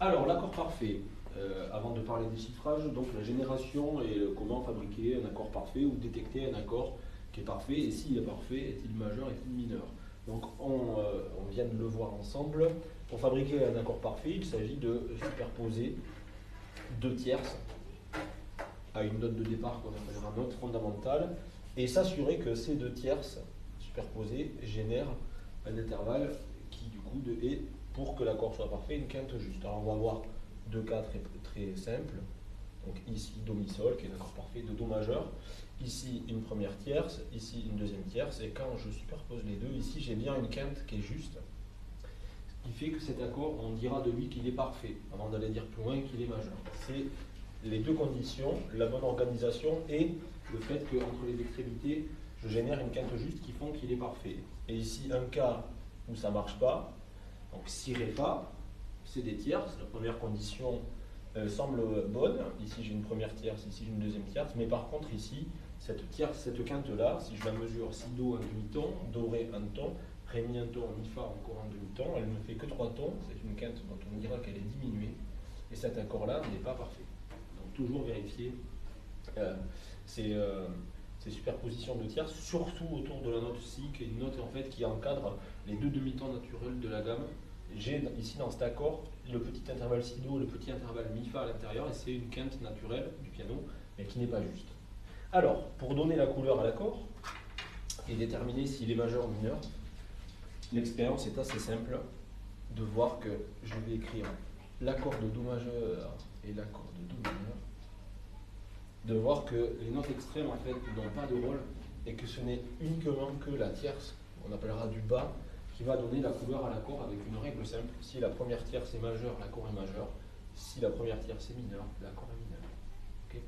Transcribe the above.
Alors, l'accord parfait, avant de parler des chiffrages, donc la génération et comment fabriquer un accord parfait ou détecter un accord qui est parfait, et s'il est parfait, est-il majeur, est-il mineur. Donc, on vient de le voir ensemble. Pour fabriquer un accord parfait, il s'agit de superposer deux tierces à une note de départ qu'on appellera note fondamentale, et s'assurer que ces deux tierces superposées génèrent un intervalle qui, du coup, est, pour que l'accord soit parfait, une quinte juste. Alors, on va voir deux cas très simples. Donc ici, Do, Mi, Sol, qui est un accord parfait de Do majeur. Ici, une première tierce, ici, une deuxième tierce. Et quand je superpose les deux, ici, j'ai bien une quinte qui est juste. Ce qui fait que cet accord, on dira de lui qu'il est parfait, avant d'aller dire plus loin qu'il est majeur. C'est les deux conditions, la bonne organisation et le fait qu'entre les extrémités, je génère une quinte juste qui font qu'il est parfait. Et ici, un cas où ça ne marche pas, donc si Ré pas, c'est des tierces. La première condition semble bonne. Ici, j'ai une première tierce, ici, j'ai une deuxième tierce. Mais par contre, ici, cette tierce, cette quinte-là, si je la mesure, si Do un demi-ton, Do, Ré un ton, Ré mi un ton, Mi fa encore un demi-ton, elle ne fait que 3 tons. C'est une quinte dont on dira qu'elle est diminuée. Et cet accord-là n'est pas parfait. Donc toujours vérifier ces superpositions de tierces, surtout autour de la note Si, qui est une note en fait qui encadre les deux demi-tons naturels de la gamme. J'ai ici dans cet accord le petit intervalle Si Do, le petit intervalle Mi Fa à l'intérieur, et c'est une quinte naturelle du piano, mais qui n'est pas juste. Alors, pour donner la couleur à l'accord et déterminer s'il est majeur ou mineur, l'expérience est assez simple de voir que je vais écrire l'accord de Do majeur et l'accord de Do mineur, de voir que les notes extrêmes en fait n'ont pas de rôle et que ce n'est uniquement que la tierce, on appellera du bas, qui va donner la couleur à l'accord avec une règle simple. Si la première tierce est majeure, l'accord est majeur. Si la première tierce est mineure, l'accord est mineur. Okay.